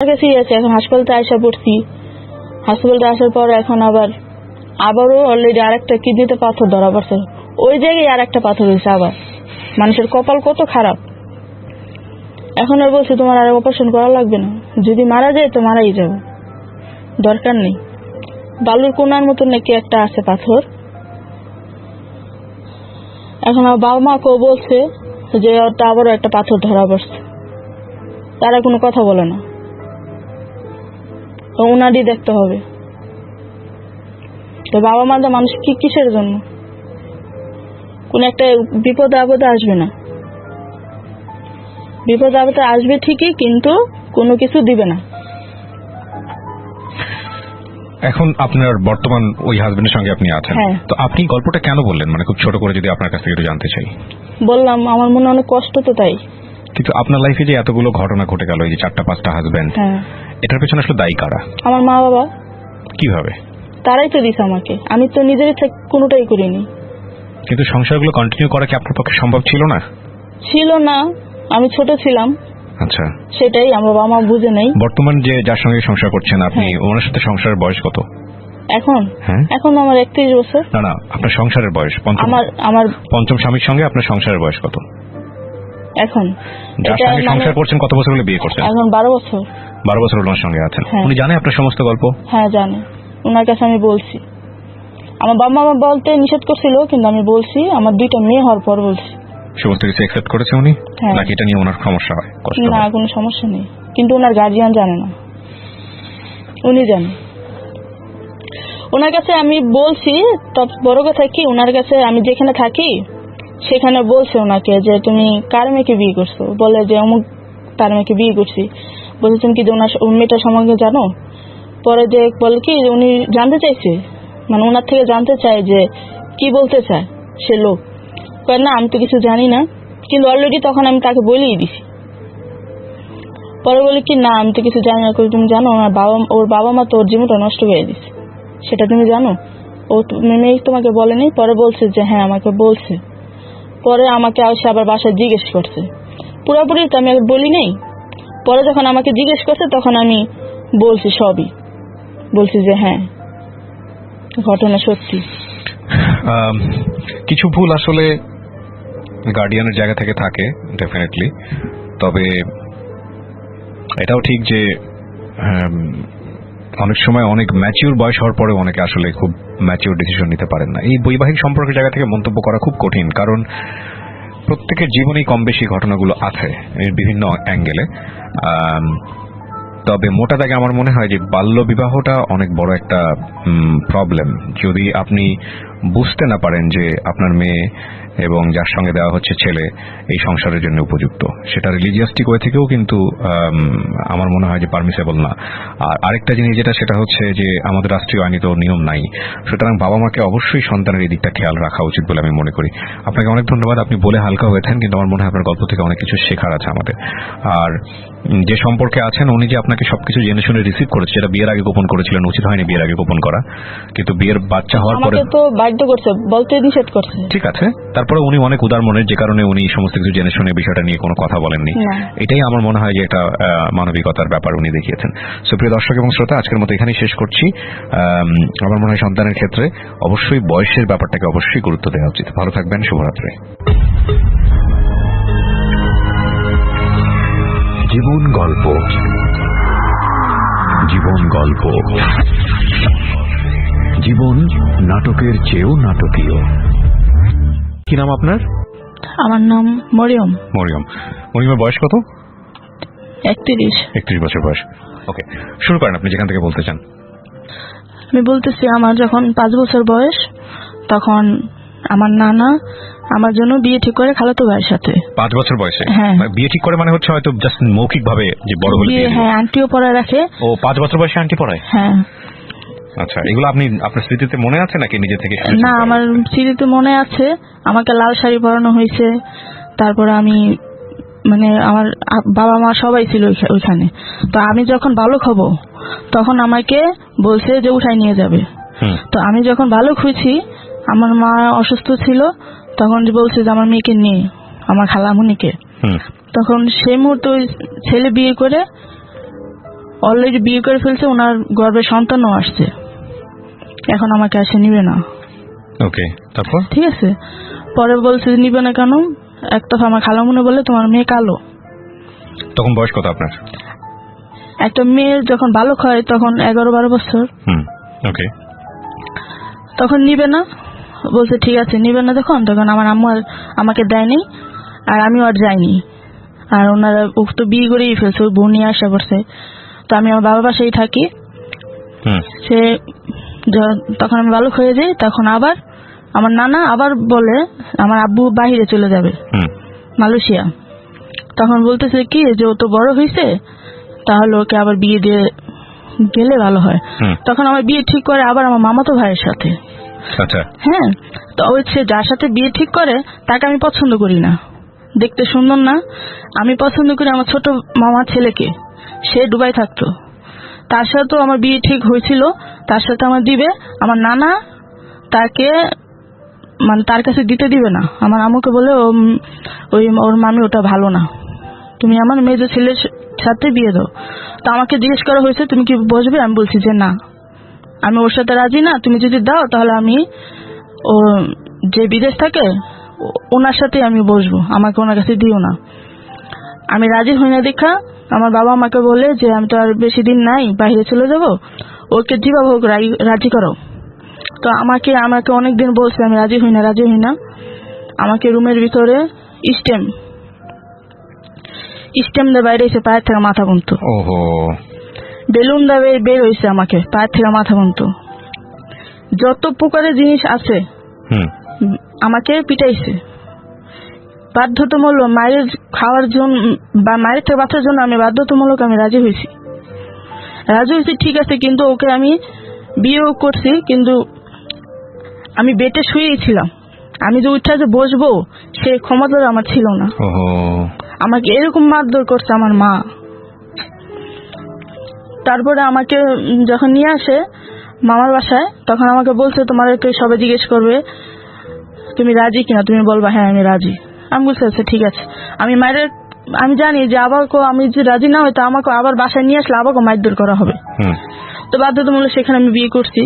Serious, এখন হাসপাতালে আসা পড়ছি। হাসপাতালে আসার পর এখন আবারও অলরেডি আরেকটা কিডনিতে পাথর ধরা পড়ছে, ওই জায়গায় আর একটা পাথর হয়েছে। আবার মানুষের কপাল কত খারাপ। এখন আর বলছে তোমার আর অপারেশন করা লাগবে না, যদি মারা যায় তো মারাই যাবে, দরকার নেই। বালুর কোনার মতন নাকি একটা আছে পাথর। এখন আমার বাবা মাকেও বলছে যে ওটা আবারও একটা পাথর ধরা পড়ছে, তারা কোনো কথা বলে না, ওনারই দেখতে হবে। তো বাবা মা তো মানুষ কিসের জন্য? কোন একটা বিপদ আপদে আসবে না, বিপদ আপদে আসবে ঠিকই, কিন্তু কোনো কিছু দিবে না। এখন আপনার বর্তমান ওই হাজবেন্ডের সঙ্গে আপনি আছেন, তো আপনি গল্পটা কেন বললেন? মানে খুব ছোট করে যদি আপনার কাছ থেকে একটু জানতে চাই। বললাম আমার মনে অনেক কষ্ট, তো তাই। কিন্তু আপনার লাইফে যে এতগুলো ঘটনা ঘটে গেল, এই যে 4-5টা হাজবেন্ড, এটার পেছনে আসলে দায়ী কারা? আমার মা বাবা। কিভাবে? তারাই তো দিছে আমাকে, আমি তো নিজের ইচ্ছা কোনোটাই করিনি। কিন্তু সংসারগুলো কন্টিনিউ করা কি আপনার পক্ষে সম্ভব ছিল না? ছিল না, আমি ছোট ছিলাম। আচ্ছা, সেটাই আমার বাবা মা বুঝে নেই। বর্তমান যে যার সঙ্গে সংসার করছেন আপনি, ওনার সাথে সংসারের বয়স কত এখন? এখন আমার 31 বছর। না, আপনার সংসারের বয়স, আমার পঞ্চম স্বামীর সঙ্গে আপনার সংসারের বয়স কত এখন? যার সঙ্গে সংসার করছেন কত বছর হলে বিয়ে করছেন? এখন 12 বছর। 12 বছর ওনার সঙ্গে আছেন। উনি জানে আপনার সমস্ত গল্প? হ্যাঁ জানে, ওনার কাছে আমি বলছি। আমার বাবা মা বলতে নিষেধ করছিল, কিন্তু আমি বলছি, আমার 2টা মেয়ে হওয়ার পর বলছি। সমস্ত কিছু অ্যাকসেপ্ট করেছে উনি? নাকি এটা নিয়ে ওনার সমস্যা হয়, কষ্ট হয়? না, কোনো সমস্যা নেই, কিন্তু ওনার গার্জিয়ান জানে না, উনি জানে। ওনার কাছে আমি বলছি, তবে বড় কথা কি, ওনার কাছে আমি যেখানে থাকি সেখানে বলছে ওনাকে যে তুমি কার মেয়েকে বিয়ে করছো, বলে যে অমুক তার মেয়েকে বিয়ে করছি। বলছে তুমি কি ওনার মেয়েটার সম্পর্কে জানো? পরে যে বলে কি উনি জানতে চাইছে, মানে ওনার থেকে জানতে চায় যে কি বলতে চায় সে লোক। না আমি তো কিছু জানি না, কিন্তু অলরেডি তখন আমি তাকে বলেই দিছি। পরে বলে কি না আমি তো কিছু জানি না। তুমি জানো ওর বাবা মা তো ওর জীবনটা নষ্ট করে দিছে, সেটা তুমি জানো? ও মেয়ে তোমাকে বলেনি? পরে বলছে যে হ্যাঁ আমাকে বলছে। পরে আমাকে আবার বাসায় জিজ্ঞেস করছে, পুরোপুরি তো আমি বলি নেই। পরে যখন আমাকে জিজ্ঞেস করছে তখন আমি বলছি, সবই বলছি যে হ্যাঁ ঘটনা সত্যি। কিছু ভুল আসলে গার্ডিয়ানের জায়গা থেকে থাকে ডেফিনেটলি, তবে এটাও ঠিক যে অনেক সময় অনেক ম্যাচিউর বয়স হওয়ার পরে অনেকে আসলে খুব ম্যাচিউর ডিসিশন নিতে পারেন না। এই বৈবাহিক সম্পর্কের জায়গা থেকে মন্তব্য করা খুব কঠিন, কারণ প্রত্যেকের জীবনেই কম বেশি ঘটনাগুলো আছে বিভিন্ন অ্যাঙ্গেলে। তবে মোটা দাগে আমার মনে হয় যে বাল্য বিবাহটা অনেক বড় একটা প্রবলেম। যদি আপনি বুঝতে না পারেন যে আপনার মেয়ে এবং যার সঙ্গে দেওয়া হচ্ছে ছেলে এই সংসারের জন্য উপযুক্ত, সেটা রিলিজিয়াসটিক ওয়ে থেকেও কিন্তু আমার মনে হয় যে পারমিসেবল না। আর আরেকটা জিনিস যেটা, সেটা হচ্ছে যে আমাদের রাষ্ট্রীয় আইনি তো নিয়ম নাই, সুতরাং বাবা মাকে অবশ্যই সন্তানের এই দিকটা খেয়াল রাখা উচিত বলে আমি মনে করি। আপনাকে অনেক ধন্যবাদ, আপনি বলে হালকা হয়েছেন, কিন্তু আমার মনে হয় আপনার গল্প থেকে অনেক কিছু শেখার আছে আমাদের। আর যে সম্পর্কে আছেন উনি যে আপনাকে সবকিছু জেনে শুনে রিসিভ করেছে, সেটা বিয়ের আগে গোপন করেছিলেন, উচিত হয়নি বিয়ের আগে গোপন করা, কিন্তু বিয়ের বাচ্চা হওয়ার পরে তো বাধ্য করছে, বলতে নিষেধ করছে। ঠিক আছে, তারপরে উনি অনেক উদার মনের, যে কারণে উনি সমস্ত কিছু জেনে শুনে বিষয়টা নিয়ে কোনো কথা বলেননি। এটাই আমার মনে হয় যে একটা মানবিকতার ব্যাপার উনি দেখিয়েছেন। সুপ্রিয় দর্শক এবং শ্রোতা, আজকের মতো এখানেই শেষ করছি। আমার মনে হয় সন্তানের ক্ষেত্রে অবশ্যই বয়সের ব্যাপারটাকে অবশ্যই গুরুত্ব দেওয়া উচিত। ভালো থাকবেন, শুভরাত্রি। জীবন গল্প, জীবন গল্প, জীবন নাটকের চেয়েও নাটকীয়। কি নাম আপনার? আমার নাম মরিয়ম। মরিয়মের বয়স কত? 31 বছর বয়স। ওকে, শুরু করেন আপনি যেখান থেকে বলতে চান। আমি বলতেছি, আমার যখন 5 বছর বয়স তখন আমার নানা আমার জন্য বিয়ে ঠিক করে খালাতো ভাইয়ের সাথে। 5 বছর বয়সে বিয়ে ঠিক করে? মানে হচ্ছে হয়তো জাস্ট মৌখিক ভাবে যে বড় হলে বিয়ে? হ্যাঁ, আন্টিও পড়ায় রাখে। ও 5 বছর বয়সে আন্টি পড়ায়? হ্যাঁ। আচ্ছা, এগুলো আপনি আপনার স্মৃতিতে মনে আছে নাকি নিজে থেকে? না, আমার স্মৃতিতে মনে আছে। আমাকে লাল শাড়ি পরানো হয়েছে, তারপরে আমি মানে আমার বাবা মা সবাই ছিল ওইখানে। তো আমি যখন বালক হব তখন আমাকে বলছে যে উঠাই নিয়ে যাবে। তো আমি যখন বালক হয়েছি, আমার মা অসুস্থ ছিল, তখন বলছে যে আমার মেয়েকে নিয়ে, আমার খালামুনিকে। তখন সেই মুহূর্তে ছেলে বিয়ে করে অলরেডি বিয়ে করে ফেলছে, ওনার গর্ভে সন্তানও আসছে, এখন আমাকে আসে নিবে না। ওকে, তারপর? ঠিক আছে, পরে বলছে নিবে না কেন, একটা আমার খালামুনি বলে তোমার মেয়ে কালো। তখন বয়স কত আপনার? একটা মেয়ের যখন বালক হয় তখন 11-12 বছর। ওকে, তখন নিবে না, বলছে ঠিক আছে নিবে না। তখন আমার আম্মু আর আমাকে দেয়নি, আর আমিও আর যাইনি। আর ওনারা তো বিয়ে করেই ফেলছে, ওই বোন নিয়ে আসা পড়ছে। তো আমি আমার বাবার বাসায় থাকি। সে তখন আমি বালক হয়ে যাই, তখন আবার আমার নানা আবার বলে আমার আব্বু বাহিরে চলে যাবে, মালয়েশিয়া। তখন বলতেছে কি যে ও তো বড় হয়েছে, তাহলে ওকে আবার বিয়ে দিয়ে গেলে ভালো হয়। তখন আমার বিয়ে ঠিক করে আবার আমার মামাতো ভাইয়ের সাথে। হ্যাঁ, তো ওই যার সাথে বিয়ে ঠিক করে তাকে আমি পছন্দ করি না, দেখতে সুন্দর না। আমি পছন্দ করি আমার ছোট মামার ছেলেকে, সে দুবাই থাকতো, তার সাথেও আমার বিয়ে ঠিক হয়েছিল, তার সাথে আমার দিবে। আমার নানা তাকে মানে তার কাছে দিতে দিবে না। আমার আম্মুকে বলে ওর মামি ওটা ভালো না, তুমি আমার মেয়ে ছেলের সাথে বিয়ে দাও। তো আমাকে জিজ্ঞেস করা হয়েছে তুমি কি বসবে, আমি বলছি যে না, আমি ওর সাথে রাজি না। তুমি যদি দাও তাহলে আমি ও যে বিদেশ থাকে ওনার সাথে আমি বসবো, আমাকে ওনার কাছে দিও না। আমি রাজি হই না দেখা আমার বাবা আমাকে বলে যে আমি তো আর বেশি দিন নাই, বাইরে চলে যাব, ওকে যেভাবে হোক রাজি করো। তো আমাকে অনেকদিন বলছে, আমি রাজি হই না। আমাকে রুমের ভিতরে স্টেম দিয়ে বাইরে এসে পায়ের থেকে মাথা পর্যন্ত, বেলুন দিয়ে বের হয়েছে আমাকে পায়ের থেকে মাথা পর্যন্ত, যত প্রকারের জিনিস আছে আমাকে পিটাইছে বাধ্যতামূলক। মায়ের খাওয়ার জন্য বা মায়ের থেকে বাঁচার জন্য আমি বাধ্যতামূলক আমি রাজি হয়েছি ঠিক আছে। কিন্তু ওকে আমি বিয়েও করছি, কিন্তু আমি বেটে শুয়েই ছিলাম। আমি যে উঠে যে বসবো সে ক্ষমতা আমার ছিল না। আমাকে এরকম মারধর করছে আমার মা। তারপরে আমাকে যখন নিয়ে আসে মামার বাসায়, তখন আমাকে বলছে তোমার কেউ সবাই জিজ্ঞেস করবে তুমি রাজি কিনা, তুমি বলবা হ্যাঁ আমি রাজি। আমি বলছি আচ্ছা ঠিক আছে। আমি জানি যে আবার আমি যে রাজি না হয়তো আমাকে আবার বাসায় নিয়ে আসলে আবার মারধর করা হবে। তো বাধ্যতামূলক সেখানে আমি বিয়ে করছি।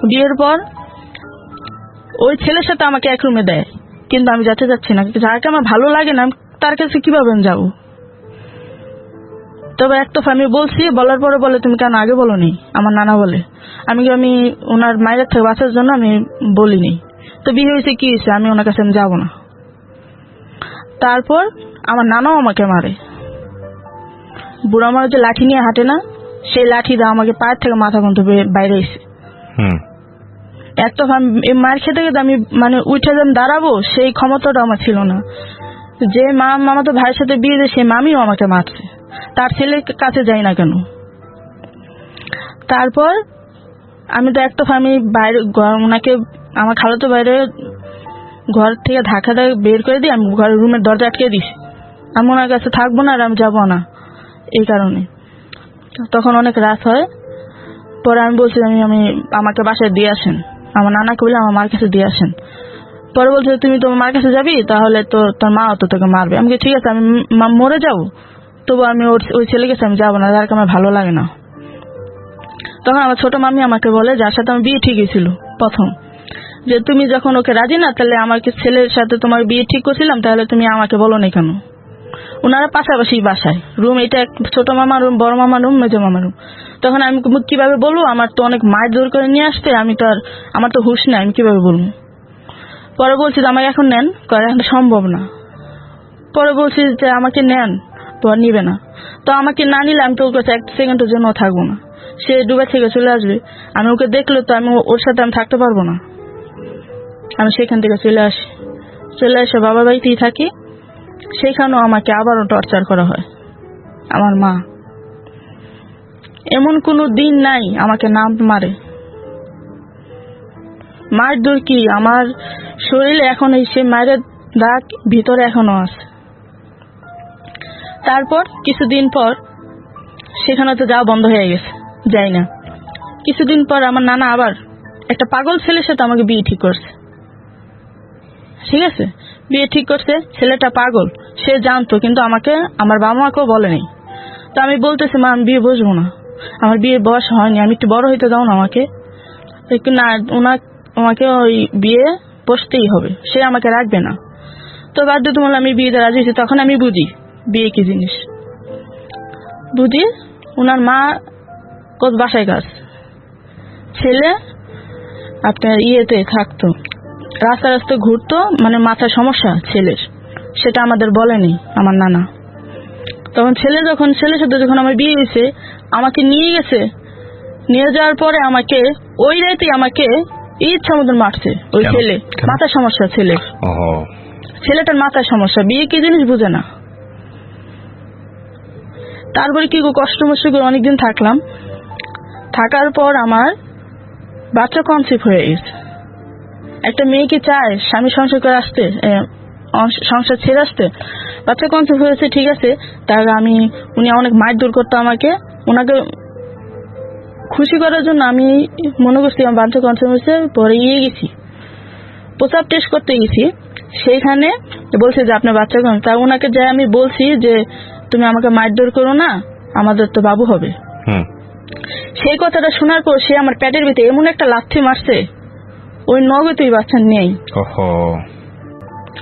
বিয়ের পর ওই ছেলের সাথে আমাকে এক রুমে দেয়, কিন্তু আমি যেতে চাচ্ছি না। যাকে আমার ভালো লাগে না তার কাছে কিভাবে আমি যাবো? তবে একটা আমি বলছি, বলার পরে বলে তুমি কেন আগে বলোনি? আমার নানা বলে আমি ওনার মায়ের থেকে বাঁচার জন্য আমি বলিনি। তো বিয়ে হয়েছে কি হয়েছে, আমি ওনার কাছে আমি যাবো না। তারপর আমার নানাও আমাকে মারে। বুড়া মার যে লাঠি নিয়ে হাঁটে না, সেই লাঠি দিয়ে আমাকে পায়ের থেকে মাথা পর্যন্ত বাইরে এসে একটা মার খেতে খেতে আমি মানে উঠে যেন দাঁড়াবো সেই ক্ষমতাটা আমার ছিল না। যে মামা তো ভাইয়ের সাথে বিয়ে দিয়ে সে মামিও আমাকে মারছে, তার ছেলের কাছে যাই না কেন। তারপর আমি তো একটা আমি বাইরে ওনাকে আমার খালাতো বাইরে ঘর থেকে ধাক্কা বের করে দিই, আমি ঘরের রুমের দরজা আটকে দিছি। আমি ওনার কাছে থাকবো না আর আমি যাবো না এই কারণে। তখন অনেক রাত হয়। পরে আমি বলছি আমি আমাকে বাসায় দিয়ে আসেন। আমার নানাকে বলে আমার মার কাছে দিয়ে আসেন। পরে বলছে তুমি তোমার মার কাছে যাবি, তাহলে তো তোর মা তো তোকে মারবে। আমি ঠিক আছে, আমি মরে যাবো, তবু আমি ওই ছেলে কাছে আমি যাবো না, যাকে আমার ভালো লাগে না। তখন আমার ছোট মামি আমাকে বলে, যার সাথে আমার বিয়ে ঠিক হয়েছিল প্রথম, যে তুমি যখন ওকে রাজি না, তাহলে আমাকে ছেলের সাথে তোমার বিয়ে ঠিক করছিলাম, তাহলে তুমি আমাকে বলো না কেন? ওনারা পাশাপাশি বাসায় রুম, এটা ছোট মামা রুম, বড় মামা রুম, মেজো মামা রুম। তখন আমি কিভাবে বলবো? আমার তো অনেক মায়ের জোর করে নিয়ে আসতে, আমার তো হুঁশ নেই, আমি কিভাবে বলবো? পরে বলছি যে আমাকে এখন নেন, এখন সম্ভব না। পরে বলছি যে আমাকে নেন, পর নিবে না। তো আমাকে না নিলে আমি তো ওর কাছে এক সেকেন্ডের জন্য থাকবো না। সে দুবাই থেকে চলে আসবে, আমি ওকে দেখলে তো আমি ওর সাথে আমি থাকতে পারবো না। আমি সেখান থেকে চলে এসে বাবার বাড়িতেই থাকি। সেখানেও আমাকে আবারও টর্চার করা হয়। আমার মা এমন কোনো দিন নাই আমাকে না মারে। মার দূর কি, আমার শরীরে এখন সে মায়ের দাগ ভিতরে এখনো আছে। তারপর কিছুদিন পর সেখানে তো যাওয়া বন্ধ হয়ে গেছে, যাই না। কিছুদিন পর আমার নানা আবার একটা পাগল ছেলের সাথে আমাকে বিয়ে ঠিক করছে। ঠিক আছে, বিয়ে ঠিক করছে, ছেলেটা পাগল, সে জানতো, কিন্তু আমাকে আমার বাবা মাকেও বলেনি। তো আমি বলতেছি মা আমি বিয়ে বসবো না, আমার বিয়ের বয়স হয়নি, আমি একটু বড় হইতে দাও না আমাকে। না আমাকে ওই বিয়ে বসতেই হবে, সে আমাকে রাখবে না। তো বাধ্যতামূলক আমি বিয়েতে রাজি হয়েছি। তখন আমি বুঝি বিয়ে কি জিনিস, বুঝি ওনার মা বাসায় কাজ, ছেলে আপনার ইয়েতে থাকতো, রাস্তা রাস্তা ঘুরতো, মানে মাথার সমস্যা ছেলের, সেটা আমাদের বলেনি আমার নানা। তখন ছেলের সাথে যখন আমার বিয়ে হয়েছে আমাকে নিয়ে গেছে, নিয়ে যাওয়ার পরে আমাকে ওই রাতে আমাকে ইচ্ছা মতন মারছে ওই ছেলে। মাথার সমস্যা ছেলেটার মাথার সমস্যা, বিয়ে কি জিনিস বুঝে না। তারপরে কি কষ্ট মষ্ট করে অনেকদিন থাকলাম, থাকার পর আমার বাচ্চা কনসিভ হয়ে গেছে। একটা মেয়েকে চায় স্বামী সংসার করে আসতে, সংসার ছেড়ে আসতে, বাচ্চা কনসিভ হয়েছে ঠিক আছে। তার উনি অনেক মারধর করতো আমাকে, ওনাকে খুশি করার জন্য আমি মনে করছি আমার বাচ্চা কনসিভ হয়েছে। পরে গেছি প্রসাব টেস্ট করতে গেছি, সেইখানে বলছে যে আপনার বাচ্চা কনসিভ। তা ওনাকে যাই আমি বলছি যে তুমি আমাকে মারধর করো না, আমাদের তো বাবু হবে। সেই কথাটা শোনার পর সে আমার পেটের ভিতরে এমন একটা লাথি মারছে, ওই নগদই বাচ্চা নেই,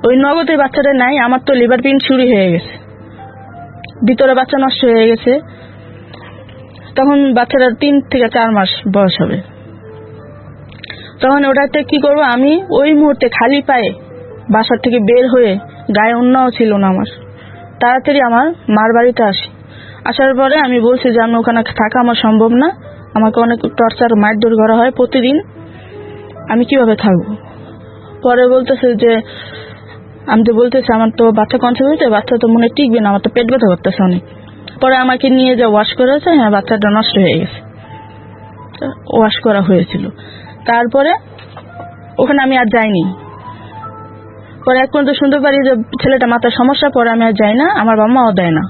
ওই নগদই বাচ্চাটা নাই। আমার তো লিভার পেইন শুরু হয়ে গেছে, ভিতরে বাচ্চা নষ্ট হয়ে গেছে। তখন বাচ্চাটা 3 থেকে 4 মাস বয়স হবে। তখন ওটাতে কি করবো, আমি ওই মুহূর্তে খালি পায়ে বাসার থেকে বের হয়ে, গায়ে অন্যও ছিল না আমার, তাড়াতাড়ি আমার মার বাড়িতে আসি। আসার পরে আমি বলছি যে আমি ওখানে থাকা আমার সম্ভব না, আমাকে অনেক টর্চার মারধর করা হয় প্রতিদিন, আমি কিভাবে থাকবো। পরে বলতেছে যে আমি তো বলতেছি আমার তো বাচ্চা কনসিভ হয়েছে, বাচ্চা তো মনে টিকবে না, আমার তো পেট ব্যথা করতেছে অনেক। পরে আমাকে নিয়ে যা ওয়াশ করেছে, হ্যাঁ বাচ্চাটা নষ্ট হয়ে গেছে, ওয়াশ করা হয়েছিল। তারপরে ওখানে আমি আর যাইনি। পরে এক পর্যন্ত শুনতে পারি যে ছেলেটা মাথার সমস্যা, পরে আমি আর যাই না, আমার বাবা মাও দেয় না।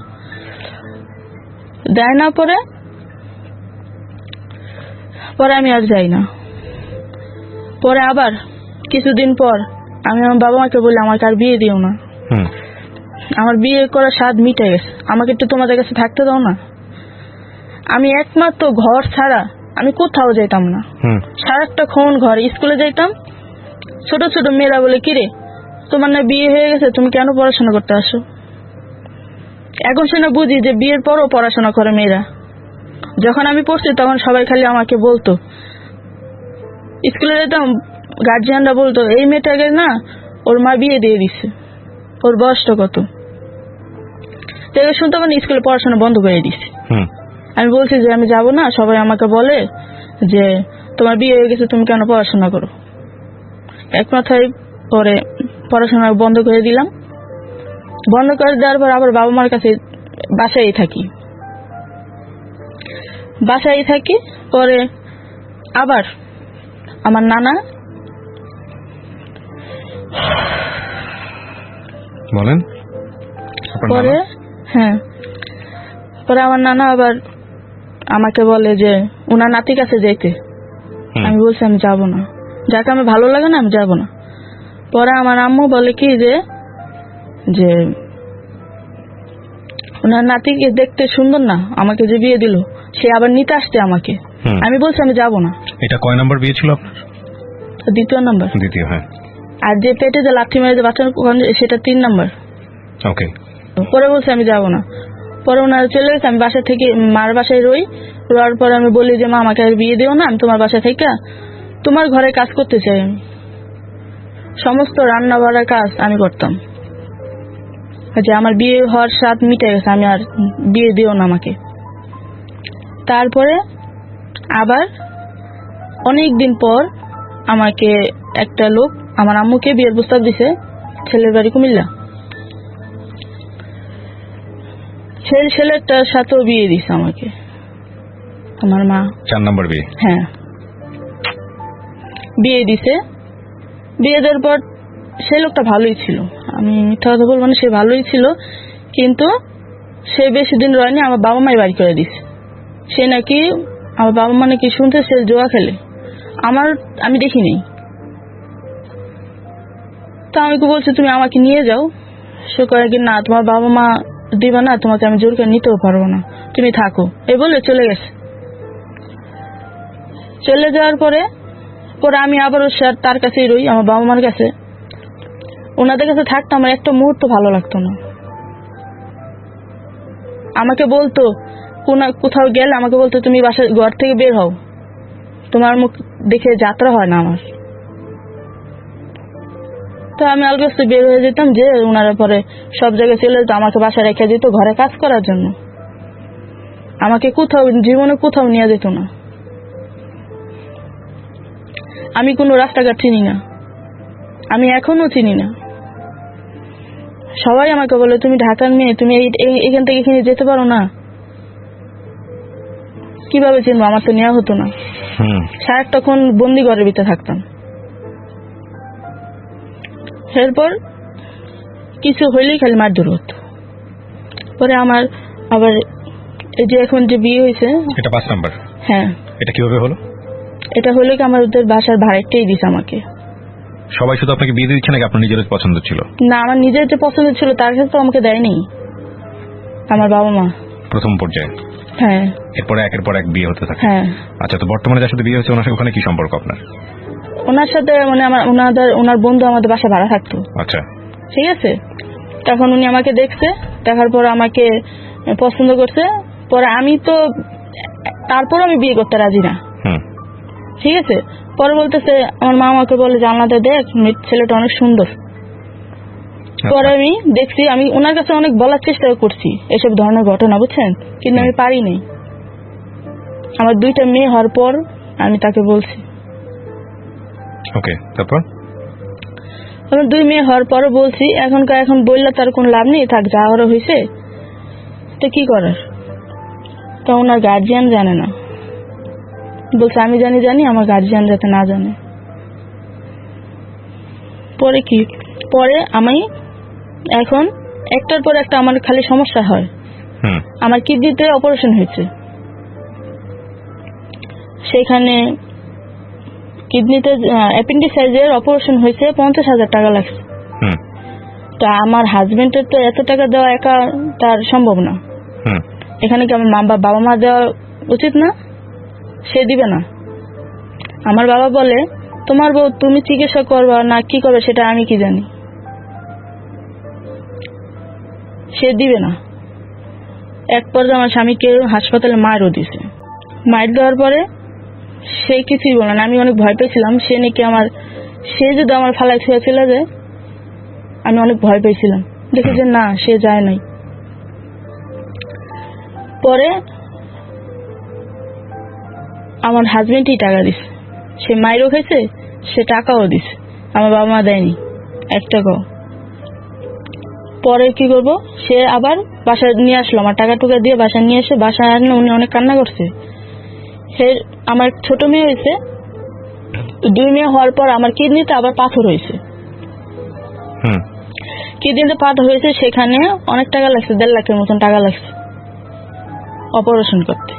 পরে আমি আর যাই না। পরে আবার কিছুদিন পর আমি আমার বাবা মাকে বলি আমাকে আর বিয়ে দিও না, আমার বিয়ে করার স্বাদ মিটে গেছে, আমাকে একটু তোমাদের কাছে থাকতে দাও না। আমি একমাত্র ঘর ছাড়া আমি কোথাও যেতাম না, সারাক্ষণ ঘরে। স্কুলে যাইতাম, ছোট ছোট মেয়েরা বলে কিরে তোমার না বিয়ে হয়ে গেছে, তুমি কেন পড়াশোনা করতে আসো। এখন শুনে বুঝি যে বিয়ের পরও পড়াশোনা করে মেয়েরা। যখন আমি পড়ছি তখন সবাই খালি আমাকে বলতো, স্কুলে যেতাম গার্জিয়ানরা বলতো এই মেয়েটাকে না ওর মা বিয়ে দিয়ে দিচ্ছে, ওর বয়সটা কত। শুনতে পারি স্কুলে পড়াশোনা বন্ধ করে দিচ্ছে। আমি বলছি যে আমি যাব না, সবাই আমাকে বলে যে তোমার বিয়ে হয়ে গেছে তুমি কেন পড়াশোনা করো। এক মাথায় পরে পড়াশোনা বন্ধ করে দিলাম। বন্ধ করে দেওয়ার পর আবার বাবা মার কাছে বাসায় থাকি। পরে আবার আমার নানা বলেন, পরে আমার নানা আবার আমাকে বলে যে ওনার নাতির কাছে যেতে। আমি বলছি আমি যাব না, যাকে আমি ভালো লাগে না আমি যাব না। পরে আমার আম্মু বলে কি যে ওনার নাতিকে দেখতে সুন্দর না, আমাকে যে বিয়ে দিল সে আবার নিতে আসতে আমাকে। আমি বলছি আমি যাব না। এটা কয় নাম্বার বিয়ে ছিল আপনার? 2য় নাম্বার। দ্বিতীয়, হ্যাঁ। আর যে পেটে যে লাথি মেরে যে বাচ্চা সেটা 3 নাম্বার। ওকে। পরে বলছি আমি যাব না। পরে ওনারা চলে গেছে, আমি বাসা থেকে মার বাসায় রোয়ার পরে আমি বলি যে মা আমাকে আর বিয়ে দিও না, আমি তোমার বাসা থেকে তোমার ঘরে কাজ করতে চাই। আমি সমস্ত রান্না বাড়ার কাজ আমি করতাম, যে আমার বিয়ে হওয়ার স্বাদ মিটে গেছে, আমি আর বিয়ে দিও না আমাকে। তারপরে আবার অনেক দিন পর আমাকে একটা লোক আমার আম্মুকে বিয়ের প্রস্তাব দিছে, ছেলের বাড়ি কুমিল্লা। ছেলেটার সাথেও বিয়ে দিছে আমাকে আমার মা। 4 নাম্বার বিয়ে? হ্যাঁ, বিয়ে দিছে। বিয়ে দেওয়ার পর সে লোকটা ভালোই ছিল, আমি মিথ্যা কথা বলবো না, সে ভালোই ছিল, কিন্তু সে বেশি দিন রয়নি, আমার বাবা মাই বাড়ি করে দিছে। সে নাকি আমার বাবা মা নাকি শুনতে সে জুয়া খেলে, আমি দেখিনি। তা আমি বলছি তুমি আমাকে নিয়ে যাও। সে কয়ে কি না তোমার বাবা মা দিবা না, তোমাকে আমি জোর করে নিতেও পারবো না, তুমি থাকো, এই বলে চলে গেছে। চলে যাওয়ার পরে আমি আবারও তার কাছেই রই, আমার বাবা মার কাছে। ওনাদের কাছে থাকতে আমার একটা মুহূর্ত ভালো লাগতো না। আমাকে বলতো কোথাও গেলে আমাকে বলতো তুমি বাসার ঘর থেকে বের হও, তোমার মুখ দেখে যাত্রা হয় না আমার। তো আমি অলগস্ট বের হয়ে যেতাম, যে ওনারা পরে সব জায়গায় চলে যেত, আমাকে বাসায় রেখে যেত ঘরে কাজ করার জন্য। আমাকে জীবনে কোথাও নিয়ে যেত না। আমি কোনো রাস্তাঘাট চিনি না, আমি এখনো চিনি না। সবাই আমাকে বলে তুমি ঢাকার মেয়ে, তুমি এখান থেকে এখানে যেতে পারো না। কিভাবে চিনবো? আমার তো নেওয়া হতো না। সারাক্ষণ বন্দি ঘরের ভিতরে থাকতাম। এরপর কিছু হইলেই খালি মারধর হতো। পরে আমার আবার এই যে এখন যে বিয়ে হয়েছে, এটা 5 নাম্বার। হ্যাঁ। এটা কিভাবে হলো? এটা হলো কি আমাদের বাসার ভাড়াটাই দিছে আমাকে। সবাই শুধু আপনাকে বিয়ে দিচ্ছে নাকি আপনার নিজের পছন্দ ছিল? না, আমার নিজের যে পছন্দ ছিল তার কাছে তো আমাকে দেয়নি আমার বাবা মা প্রথম পর্যায়ে। হ্যাঁ। এরপরে একের পর এক বিয়ে হতে থাকে। হ্যাঁ। আচ্ছা, তো বর্তমানে যার সাথে বিয়ে হচ্ছে ওনার সাথে ওখানে কি সম্পর্ক আপনার? ওনার সাথে মানে ওনার বন্ধু আমাদের বাসায় ভাড়া থাকতো। আচ্ছা, ঠিক আছে। তখন উনি আমাকে দেখছে, দেখার পর আমাকে পছন্দ করছে। পরে আমি তো তারপর আমি বিয়ে করতে রাজি না। ঠিক আছে। পরে বলতেছে, আমার মা আমাকে বলে জানলাতে দেখ ছেলেটা অনেক সুন্দর। পরে আমি দেখছি, আমি ওনার কাছে অনেক বলার চেষ্টা করছি এসব ধরনের ঘটনা, বুঝছেন, কিন্তু আমি পারিনি। আমার 2টা মেয়ে হওয়ার পর আমি তাকে বলছি। ওকে, তারপর আমার 2 মেয়ে হওয়ার পরও বলছি। এখন বললে তার কোনো লাভ নেই, থাক, যা হওয়ার হয়েছে, তো কি করার। তো ওনার গার্জিয়ান জানে না, বলছে আমি জানি, আমার গার্জিয়ান যাতে না জানে। পরে আমি এখন একটার পর একটা আমার খালি সমস্যা হয়। আমার কিডনিতে অপারেশন হয়েছে, সেখানে কিডনিতে অ্যাপেন্ডিসাইজের অপারেশন হয়েছে, 50,000 টাকা লাগছে। তা আমার হাজবেন্ডের তো এত টাকা দেওয়া একা তার সম্ভব না। এখানে কি আমার বাবা মা দেওয়া উচিত না? সে দিবে না। আমার বাবা বলে, তোমার বউ তুমি চিকিৎসা করবা না কি করবে সেটা আমি কি জানি, সে দিবে না। এক পর্যায়ে আমার স্বামীকে হাসপাতালে মারও দিছে। মার দেওয়ার পরে সে কিছুই বলে না। আমি অনেক ভয় পেয়েছিলাম, সে যদি আমার ফালাই ছুঁয়ে চলে যায়, আমি অনেক ভয় পেয়েছিলাম। দেখি যে না, সে যায় নাই। পরে আমার হাজবেন্ডই টাকা দিছে, সে মাইরও খাইছে, সে টাকাও দিছে, আমার বাবা মা দেয়নি 1 টাকাও। পরে কি করবো, সে আবার বাসায় নিয়ে আসলো, আমার টাকা টুকা দিয়ে বাসায় নিয়ে এসে, বাসায় আনলে উনি অনেক কান্না করছে। আমার ছোট মেয়ে হয়েছে, 2 মেয়ে হওয়ার পর আমার কিডনিতে আবার পাথর হয়েছে। কিডনিতে পাথর হয়েছে, সেখানে অনেক টাকা লাগছে, 1.5 লাখের মতন টাকা লাগছে অপারেশন করতে।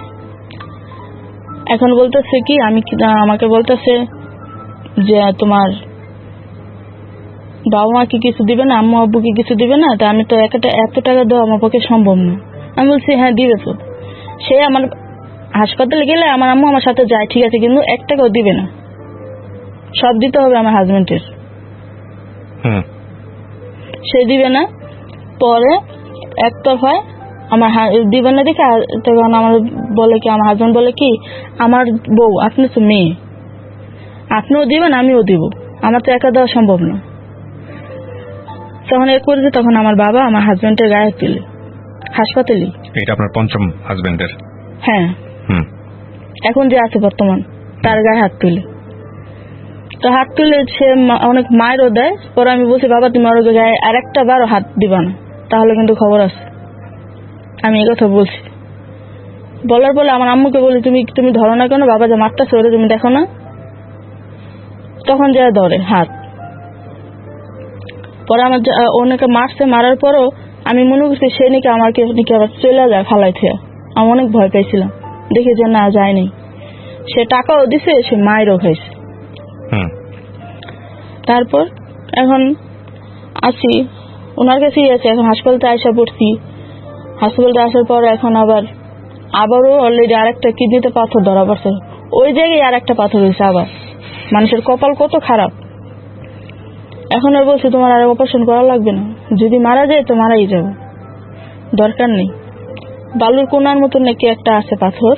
এখন বলতেছে কি, আমাকে বলতেছে যে তোমার বাবা মা কি কিছু দিবে না, আম্মু আব্বু কি কিছু দিবে না? তা আমি তো এত টাকা দেওয়া আমার পক্ষে সম্ভব না। আমি বলছি হ্যাঁ দিবে তো। সে আমার হাসপাতালে গেলে আমার আম্মু আমার সাথে যায়, ঠিক আছে, কিন্তু 1 টাকাও দিবে না, সব দিতে হবে আমার হাজবেন্ডের। সে দিবে না। পরে একতরফায় আমার দিবে না দেখে তখন আমার বলে কি, আমার হাজবেন্ড বলে কি, আমার বউ, আপনি তো মেয়ে, আপনিও দিবেন আমিও দিব, আমার তো একা দেওয়া সম্ভব না। তখন করেছে, তখন আমার বাবা আমার হাজবেন্ডের গায়ে হাত তুলে হাসপাতালে। এটা আপনার 5ম হাজবেন্ডের? হ্যাঁ। এখন যে আছে বর্তমান, তার গায়ে হাত তুলে। তো হাত তুলে সে অনেক মায়েরও দেয়। পরে আমি বলছি, বাবা তুমি ওর গায়ে আরেকটা বারও হাত দিবা না, তাহলে কিন্তু খবর আছে। আমি এই কথা বলছি। বলার পরে আমার আম্মুকে বলি, তুমি ধরো না কেন, বাবা যা মারতেছে ওরে তুমি দেখো না। তখন যা ধরে হাত। পরে আমার ওনাকে মারছে, মারার পরও আমি মনে করছি সে নাকি আমাকে আবার চলে যায় ফালাই থেকে। আমি অনেক ভয় পেয়েছিলাম, দেখে যে না যায়নি। সে টাকাও দিছে, সে মায়েরও খাইছে। তারপর এখন আসি ওনার কাছেই আছে। এখন হাসপাতালে আসা পড়ছি। হাসপাতালে আসার পর এখন আবার আবারও অলরেডি আরেকটা কিডনিতে পাথর ধরা পড়ছে, ওই জায়গায় আরেকটা পাথর হয়েছে। আবার মানুষের কপাল কত খারাপ। এখন আর বলছে তোমার আর অপারেশন করা লাগবে না, যদি মারা যায় তো মারাই যাবে, দরকার নেই। বালুর কোনার মতন নাকি একটা আছে পাথর।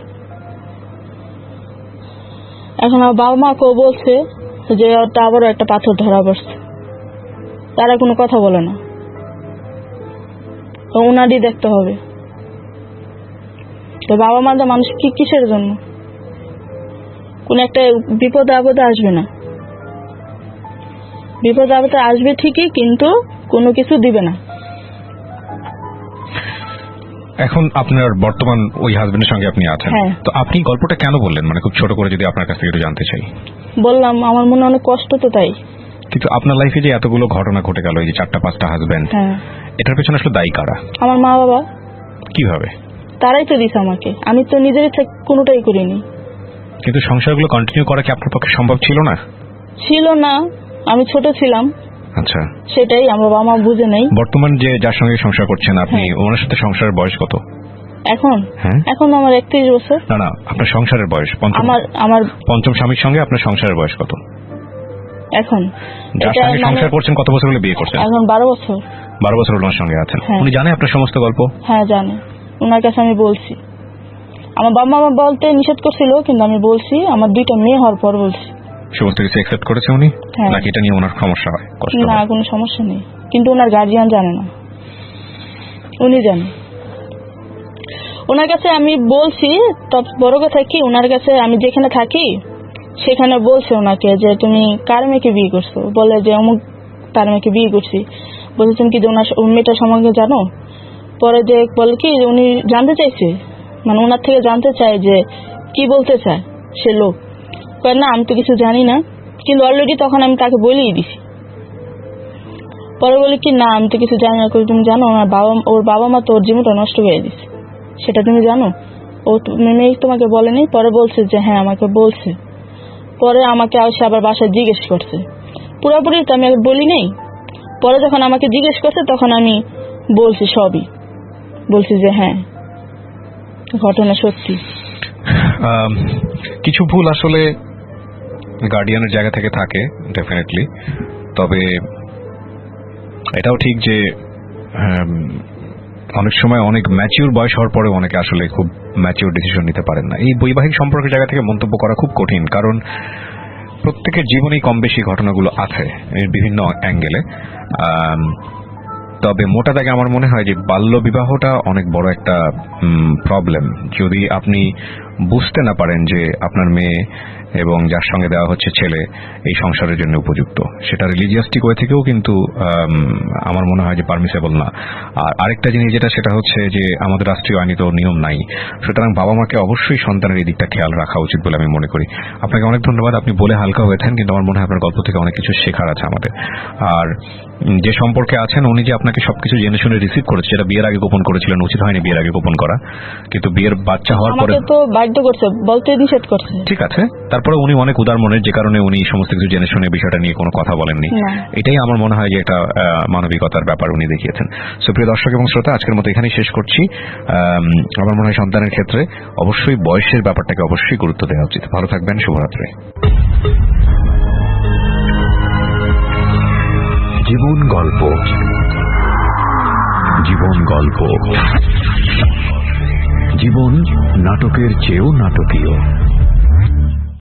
এখন আমার বাবা মাকেও বলছে যে ওটা আবারও একটা পাথর ধরা পড়ছে, তারা কোনো কথা বলে না, ওনারই দেখতে হবে। তো বাবা মা তো মানুষ কিসের জন্য? কোন একটা বিপদে আপদে আসবে না, বিপদে আপদে আসবে ঠিকই, কিন্তু কোনো কিছু দিবে না। এখন আপনার বর্তমান ওই হাজবেন্ডের সঙ্গে আপনি আছেন, তো আপনি গল্পটা কেন বললেন, মানে খুব ছোট করে যদি আপনার কাছ থেকে একটু জানতে চাই? বললাম আমার মনে অনেক কষ্ট, তো তাই। কিন্তু আপনার লাইফে যে এতগুলো ঘটনা ঘটে গেল, এই যে 4টা-5টা হাজবেন্ড, এটার পেছনে আসলে দায়ী কারা? আমার মা বাবা। কিভাবে? তারাই তো দিছে আমাকে, আমি তো নিজের ইচ্ছা কোনোটাই করিনি। কিন্তু সংসারগুলো কন্টিনিউ করা কি আপনার পক্ষে সম্ভব ছিল না? ছিল না, আমি ছোট ছিলাম। আচ্ছা, সেটাই আমার বাবা মা বুঝে নেই। বর্তমান যে যার সঙ্গে সংসার করছেন আপনি, ওনার সাথে সংসারের বয়স কত এখন? এখন আমার 31 বছর। না, আপনার সংসারের বয়স, আমার পঞ্চম স্বামীর সঙ্গে আপনার সংসারের বয়স কত এখন? যার সঙ্গে সংসার করছেন কত বছর হলে বিয়ে করছেন? এখন 12 বছর। 12 বছর ওনার সঙ্গে আছেন। উনি জানে আপনার সমস্ত গল্প? হ্যাঁ জানে, ওনার কাছে আমি বলছি। আমার বাবা মা বলতে নিষেধ করছিল, কিন্তু আমি বলছি, আমার 2টা মেয়ে হওয়ার পর বলছি। সমস্ত কিছু অ্যাকসেপ্ট করেছে উনি? নাকি এটা নিয়ে ওনার সমস্যা হয়, কষ্ট হয়? না, কোনো সমস্যা নেই, কিন্তু ওনার গার্জিয়ান জানে না, উনি জানে। ওনার কাছে আমি বলছি, তবে বড় কথা কি, ওনার কাছে আমি যেখানে থাকি সেখানে বলছে ওনাকে যে তুমি কার মেয়েকে বিয়ে করছো, বলে যে অমুক তার মেয়েকে বিয়ে করছি। বলছে তুমি কি ওনার মেয়েটার সম্পর্কে জানো? পরে যে বলে কি উনি জানতে চাইছে, মানে ওনার থেকে জানতে চায় যে কি বলতে চায় সে লোক। না আমি তো কিছু জানি না, কিন্তু অলরেডি তখন আমি তাকে বলেই দিছি। পরে বলে কি না আমি তো কিছু জানি না। তুমি জানো ওর বাবা মা তো ওর জীবনটা নষ্ট করে দিচ্ছে, সেটা তুমি জানো? ও মেয়ে তোমাকে বলেনি? পরে বলছে যে হ্যাঁ আমাকে বলছে। পরে আমাকে আসে আবার বাসায় জিজ্ঞেস করছে, পুরোপুরি তো আমি বলি নেই। পরে যখন আমাকে জিজ্ঞেস করছে তখন আমি বলছি, সবই বলছি যে হ্যাঁ ঘটনা সত্যি। কিছু ভুল আসলে গার্ডিয়ানের জায়গা থেকে থাকে ডেফিনেটলি, তবে এটাও ঠিক যে অনেক সময় অনেক ম্যাচিউর বয়স হওয়ার পরে অনেকে আসলে খুব ম্যাচিউর ডিসিশন নিতে পারেন না। এই বৈবাহিক সম্পর্কের জায়গা থেকে মন্তব্য করা খুব কঠিন, কারণ প্রত্যেকের জীবনেই কম বেশি ঘটনাগুলো আছে এর বিভিন্ন অ্যাঙ্গেলে। তবে মোটা দাগে আমার মনে হয় যে বাল্য বিবাহটা অনেক বড় একটা প্রবলেম। যদি আপনি বুঝতে না পারেন যে আপনার মেয়ে এবং যার সঙ্গে দেওয়া হচ্ছে ছেলে এই সংসারের জন্য উপযুক্ত, সেটা রিলিজিয়াসটিক ওয়ে থেকেও কিন্তু আমার মনে হয় যে পারমিসেবল না। আর আরেকটা জিনিস যেটা, সেটা হচ্ছে যে আমাদের রাষ্ট্রীয় আইনিত নিয়ম নাই, সুতরাং বাবা মাকে অবশ্যই সন্তানের এই দিকটা খেয়াল রাখা উচিত বলে আমি মনে করি। আপনাকে অনেক ধন্যবাদ, আপনি বলে হালকা হয়েছেন, কিন্তু আমার মনে হয় আপনার গল্প থেকে অনেক কিছু শেখার আছে আমাদের। আর যে সম্পর্কে আছেন উনি যে আপনাকে সবকিছু জেনে শুনে রিসিভ করেছে, সেটা বিয়ের আগে গোপন করেছিলেন, উচিত হয়নি বিয়ের আগে গোপন করা, কিন্তু বিয়ের বাচ্চা হওয়ার পরে তো বাধ্য করছে, বলতে নিষেধ করছে। ঠিক আছে, তারপরে উনি অনেক উদার মনের, যে কারণে উনি সমস্ত কিছু জেনে শুনে বিষয়টা নিয়ে কোনো কথা বলেননি। এটাই আমার মনে হয় যে এটা মানবিকতার ব্যাপার উনি দেখিয়েছেন। সুপ্রিয় দর্শক এবং শ্রোতা, আজকের মতো এখানেই শেষ করছি। আমার মনে হয় সন্তানের ক্ষেত্রে অবশ্যই বয়সের ব্যাপারটাকে অবশ্যই গুরুত্ব দেওয়া উচিত। ভালো থাকবেন, শুভরাত্রি। জীবন গল্প, জীবন গল্প, জীবন নাটকের চেয়েও নাটকীয়।